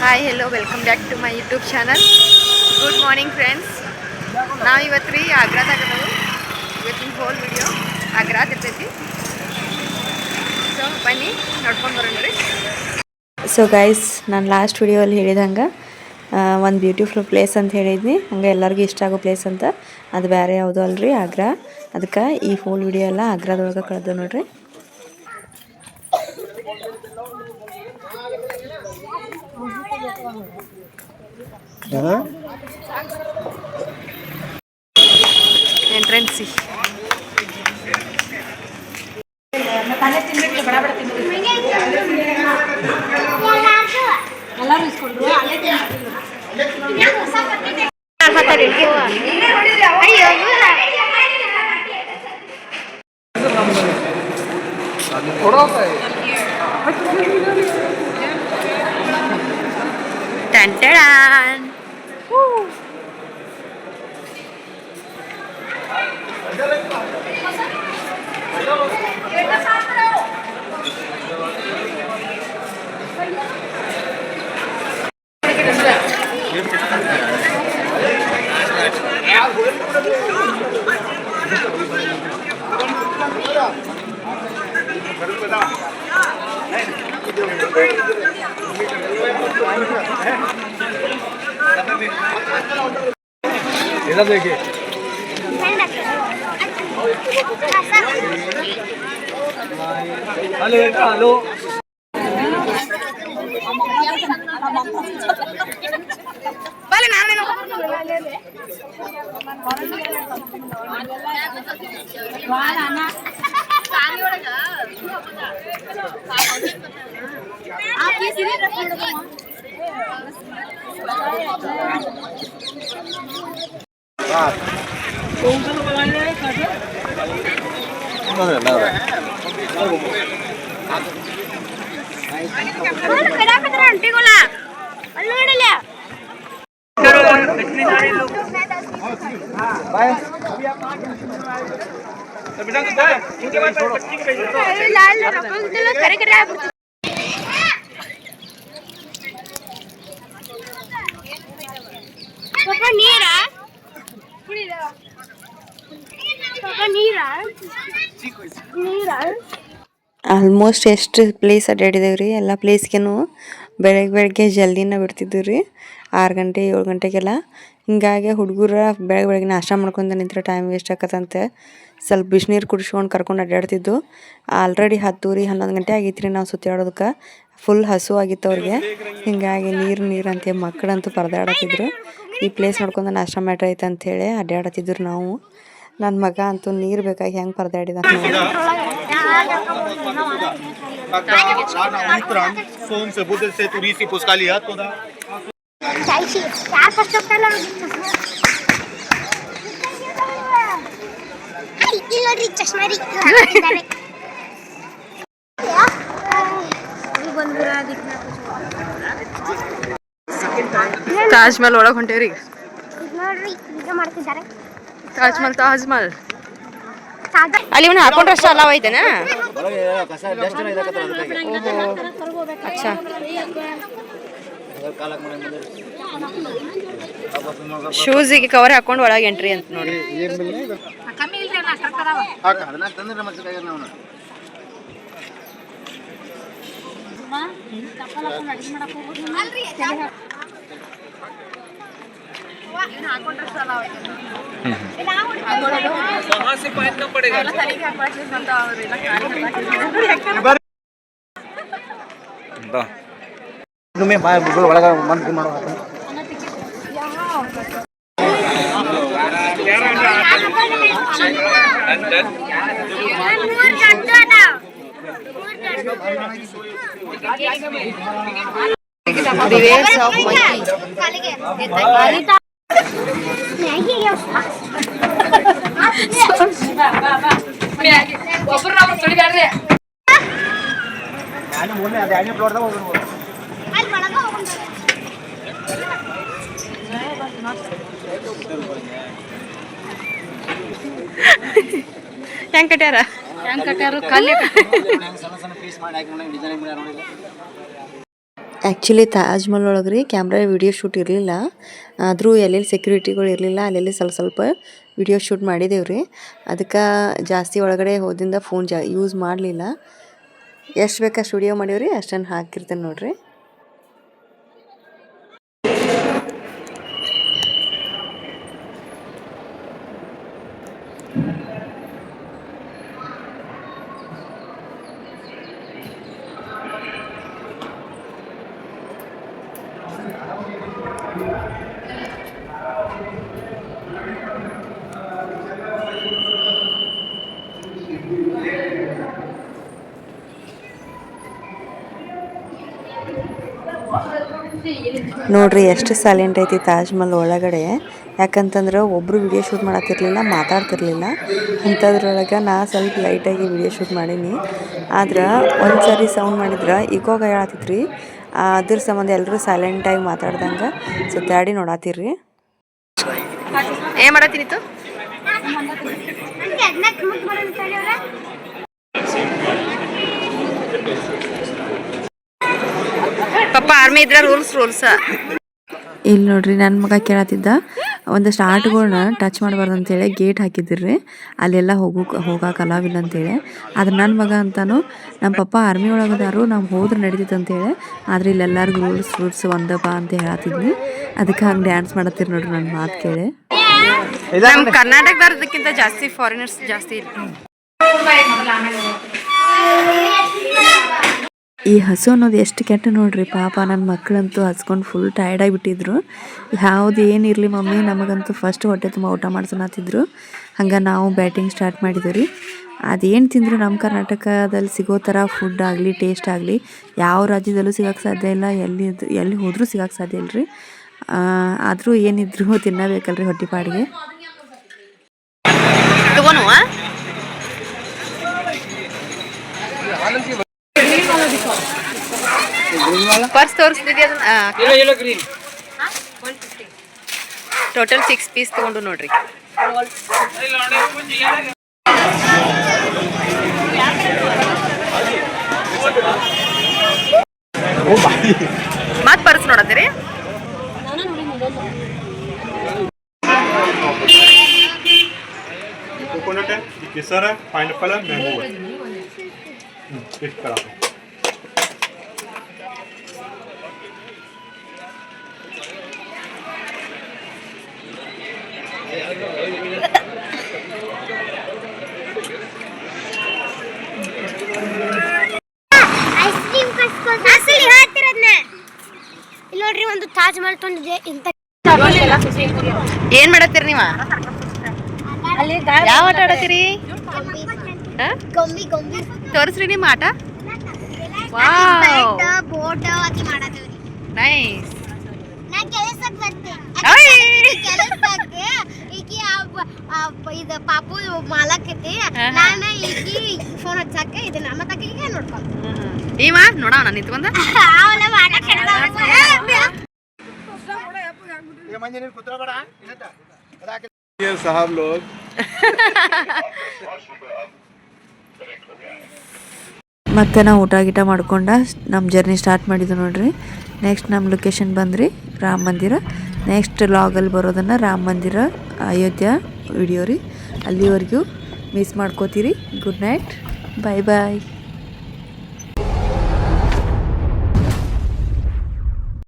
Hi hello welcome back to my YouTube channel. Good morning friends. ನಾವು ಇವತ್ತು ರೀ ಆಗ್ರಾದಾಗ ನಾವು ಇವತ್ತಿನ ಹೋಲ್ ವಿಡಿಯೋ ಆಗ್ರಾದ ಇರ್ತೈತಿ. ಸೊ ಬನ್ನಿ ನೋಡ್ಕೊಂಡು ಬರೋಣ ರೀ. ಸೊ ಗೈಸ್, ನಾನು ಲಾಸ್ಟ್ ವಿಡಿಯೋಲ್ಲಿ ಹೇಳಿದಂಗೆ ಒಂದು ಬ್ಯೂಟಿಫುಲ್ ಪ್ಲೇಸ್ ಅಂತ ಹೇಳಿದ್ನಿ. ಹಂಗೆ ಎಲ್ಲರಿಗೂ ಇಷ್ಟ ಆಗೋ ಪ್ಲೇಸ್ ಅಂತ. ಅದು ಬೇರೆ ಯಾವುದೋ ಅಲ್ರಿ, ಆಗ್ರಾ. ಅದಕ್ಕೆ ಈ ಹೋಲ್ ವಿಡಿಯೋ ಎಲ್ಲ ಆಗ್ರಾದೊಳಗೆ ಕಳೆದು ನೋಡ್ರಿ. ಎಂಟ್ರೆನ್ಸಿ ಟನ್. हेलो ಆಲ್ಮೋಸ್ಟ್ ಎಷ್ಟು ಪ್ಲೇಸ್ ಅಡ್ಡಾಡಿದೇವೆ ರೀ. ಎಲ್ಲ ಪ್ಲೇಸ್ಗೂ ಬೆಳಗ್ಗೆ ಜಲ್ದಿನ ಬಿಡ್ತಿದ್ದೀವಿ ರೀ, 6 ಗಂಟೆ 7 ಗಂಟೆಗೆಲ್ಲ. ಹಿಂಗಾಗಿ ಹುಡುಗರ ಬೆಳಗ್ಗೆ ನಾಷ್ಟ ಮಾಡ್ಕೊಂಡು ನಿಂತ್ರೆ ಟೈಮ್ ವೇಸ್ಟ್ ಆಕತ್ತಂತೆ ಸ್ವಲ್ಪ ಬಿಸಿನೀರು ಕುಡಿಸ್ಕೊಂಡು ಕರ್ಕೊಂಡು ಅಡ್ಡಾಡ್ತಿದ್ದು. ಆಲ್ರೆಡಿ 10 11 ಗಂಟೆ ಆಗೈತೆ ರೀ ನಾವು ಸುತ್ತಾಡೋದಕ್ಕೆ. ಫುಲ್ ಹಸು ಆಗಿತ್ತು ಅವ್ರಿಗೆ. ಹಿಂಗಾಗಿ ನೀರು ಅಂತ ಮಕ್ಕಳಂತೂ ಪರದಾಡತ್ತಿದ್ರು. ಈ ಪ್ಲೇಸ್ ನೋಡ್ಕೊಂಡು ನಾಷ್ಟ ಮಾಡ್ರಿ ಐತೆ ಅಂಥೇಳಿ ಅಡ್ಡಾಡತ್ತಿದ್ರು ನಾವು. ನನ್ನ ಮಗ ಅಂತೂ ನೀರು ಬೇಕಾಗಿ ಹೆಂಗೆ ಪರದಾಡಿದ ತಾಜ್ ಮಹಲ್ ಒಳಗೆ ಹೊಂಟೇವ್ರಿ. ತಾಜ್ ಮಹಲ್ ಅಲ್ಲಿ ಇವನು ಹಾಕೊಂಡ್ರಷ್ಟು ಅಲಾವ್ ಐತೆನಾ? ಅಚ್ಚಾ, ಶೂಸಿಗೆ ಕವರ್ ಹಾಕೊಂಡು ಒಳಗೆ ಎಂಟ್ರಿ ಅಂತ ನೋಡಿ. ಹೆಂಗ್ ಕಟ್ಯಾರ ಕಲ್ಲು ಆ್ಯಕ್ಚುಲಿ ತಾಜ್ ಮಹಲ್ ಒಳಗೆ ರೀ ಕ್ಯಾಮ್ರಾ ವಿಡಿಯೋ ಶೂಟ್ ಇರಲಿಲ್ಲ. ಆದರೂ ಎಲ್ಲೆಲ್ಲಿ ಸೆಕ್ಯೂರಿಟಿಗಳು ಇರಲಿಲ್ಲ ಅಲ್ಲೆಲ್ಲಿ ಸ್ವಲ್ಪ ವಿಡಿಯೋ ಶೂಟ್ ಮಾಡಿದ್ದೇವೆ ರೀ. ಅದಕ್ಕೆ ಜಾಸ್ತಿ ಒಳಗಡೆ ಹೋದಿಂದ ಫೋನ್ ಯೂಸ್ ಮಾಡಲಿಲ್ಲ. ಎಷ್ಟು ಬೇಕಷ್ಟು ವಿಡಿಯೋ ಮಾಡೀವಿ ರೀ, ಅಷ್ಟನ್ನು ಹಾಕಿರ್ತೇನೆ ನೋಡಿರಿ. ನೋಡ್ರಿ ಎಷ್ಟು ಸೈಲೆಂಟ್ ಐತಿ ತಾಜ್ ಮಹಲ್ ಒಳಗಡೆ. ಯಾಕಂತಂದ್ರೆ ಒಬ್ಬರು ವಿಡಿಯೋ ಶೂಟ್ ಮಾಡತ್ತಿರ್ಲಿಲ್ಲ, ಮಾತಾಡ್ತಿರ್ಲಿಲ್ಲ. ಇಂಥದ್ರೊಳಗೆ ನಾ ಸ್ವಲ್ಪ ಲೈಟಾಗಿ ವಿಡಿಯೋ ಶೂಟ್ ಮಾಡೀನಿ. ಆದ್ರೆ ಒಂದು ಸರಿ ಸೌಂಡ್ ಮಾಡಿದ್ರೆ ಈಗೋಗ ಹೇಳತ್ತಿತ್ರಿ. ಅದ್ರ ಸಂಬಂಧ ಎಲ್ಲರೂ ಸೈಲೆಂಟಾಗಿ ಮಾತಾಡ್ದಂಗೆ ಸುತ್ತಾಡಿ ನೋಡತ್ತಿರ್ರಿ. ಏನು ಮಾಡತ್ತೀನಿತ್ತು? ಪಪ್ಪ ಆರ್ಮಿ ಇದ್ರೆ ರೂಲ್ಸ್. ಇಲ್ಲಿ ನೋಡ್ರಿ ನನ್ನ ಮಗ ಕೇಳತ್ತಿದ್ದ ಒಂದಷ್ಟು ಆಟಗಳನ್ನ ಟಚ್ ಮಾಡಬಾರ್ದು ಅಂತೇಳಿ ಗೇಟ್ ಹಾಕಿದ್ರಿ. ಅಲ್ಲೆಲ್ಲ ಹೋಗಕ್ಕೆ ಅಲಾವಿಲ್ಲ ಅಂತೇಳಿ. ಆದ್ರೆ ನನ್ನ ಮಗ ಅಂತಾನು ನಮ್ಮ ಪಪ್ಪ ಆರ್ಮಿ ಒಳಗದಾರು, ನಾವು ಹೋದ್ರೆ ನಡೀತೈತೆ ಅಂತೇಳಿ. ಆದರೆ ಇಲ್ಲೆಲ್ಲರಿಗೂ ರೂಲ್ಸ್ ಒಂದಪ್ಪ ಅಂತ ಹೇಳತ್ತಿದ್ನಿ. ಅದಕ್ಕೆ ಹಂಗೆ ಡ್ಯಾನ್ಸ್ ಮಾಡತ್ತೀರಿ ನೋಡ್ರಿ ನನ್ನ ಮಾತು ಕೇಳಿ. ನಮ್ಮ ಕರ್ನಾಟಕದಕ್ಕಿಂತ ಜಾಸ್ತಿ ಫಾರಿನರ್ಸ್ ಜಾಸ್ತಿ ಇರ್ತಾರೆ. ಈ ಹಸು ಅನ್ನೋದು ಎಷ್ಟು ಕೆಟ್ಟ ನೋಡ್ರಿ. ಪಾಪ ನನ್ನ ಮಕ್ಕಳಂತೂ ಹಸ್ಕೊಂಡು ಫುಲ್ ಟಯರ್ಡಾಗಿ ಬಿಟ್ಟಿದ್ರು. ಯಾವುದು ಏನಿರಲಿ ಮಮ್ಮಿ, ನಮಗಂತೂ ಫಸ್ಟ್ ಹೊಟ್ಟೆ ತುಂಬ ಊಟ ಮಾಡ್ಸೋಣತ್ತಿದ್ರು. ಹಂಗೆ ನಾವು ಬ್ಯಾಟಿಂಗ್ ಸ್ಟಾರ್ಟ್ ಮಾಡಿದ್ವಿ ರೀ. ಅದೇನು ತಿಂದರೂ ನಮ್ಮ ಕರ್ನಾಟಕದಲ್ಲಿ ಸಿಗೋ ಥರ ಫುಡ್ ಆಗಲಿ, ಟೇಸ್ಟ್ ಆಗಲಿ ಯಾವ ರಾಜ್ಯದಲ್ಲೂ ಸಿಗೋಕ್ಕೆ ಸಾಧ್ಯ ಇಲ್ಲ. ಎಲ್ಲಿ ಹೋದರೂ ಸಿಗೋಕ್ಕೆ ಸಾಧ್ಯ ಇಲ್ಲ ರೀ. ಆದರೂ ಏನಿದ್ರು ತಿನ್ನಬೇಕಲ್ರಿ ಹೊಟ್ಟಿಪಾಡಿಗೆ. ಪರ್ಸ್ ತೋರಿಸ್ತಿದ್ದೆ ಟೋಟಲ್ 6 ಪೀಸ್ ತಗೊಂಡು ನೋಡ್ರಿ. ಮತ್ ಪರ್ಸ್ ನೋಡತ್ತೀರಿ? कोकोनट है, केसर है, पाइनएप्पल है, मैंगो है। टेस्ट करा ನೋಡ್ರಿ ಒಂದು ತಾಜ್ ಮಹಲ್ ತಂದಿದೆ. ಏನ್ ಮಾಡತ್ತೀರಿ ನೀವ? ಯಾವ ಆಟ ಆಡತ್ತೀರಿ? ತೋರಿಸ್ರಿ ನಿಮ್ಮ ಆಟ. ಬೋಟ್ ಅತಿ ಮಾಡತ್ತೇವ್ರಿ. ನೈಸ್. ನಾ ಕೆಲಸಕ್ಕೆ ಬರ್ತೆ. ಈಕಿ ಇದು ಪಾಪು ಮಾಲಕ್ ಐತಿ. ನಾನು ಈಕಿ ಫೋನ್ ಹಚ್ಚಾಕೆ ಇದನ್ನ ಮತ್ತಾಕಿಗೆ ನೋಡ್ಕೊಂತ. ನೀವ ನೋಡೋಣ ನಿಂತ್ಕೊಂಡ. साहब लोग ಮತ್ತು ನಾವು ಊಟ ಗೀಟ ಮಾಡ್ಕೊಂಡು ನಮ್ಮ ಜರ್ನಿ ಸ್ಟಾರ್ಟ್ ಮಾಡಿದ್ವಿ ನೋಡ್ರಿ. ನೆಕ್ಸ್ಟ್ ನಮ್ಮ ಲೊಕೇಶನ್ ಬಂದ್ರಿ ರಾಮ ಮಂದಿರ. ನೆಕ್ಸ್ಟ್ ಲಾಗಲ್ಲಿ ಬರೋದನ್ನು ರಾಮ ಮಂದಿರ ಅಯೋಧ್ಯ ವಿಡಿಯೋ ರೀ. ಅಲ್ಲಿವರೆಗೂ ಮಿಸ್ ಮಾಡ್ಕೋತೀರಿ. ಗುಡ್ ನೈಟ್, ಬಾಯ್ ಬಾಯ್.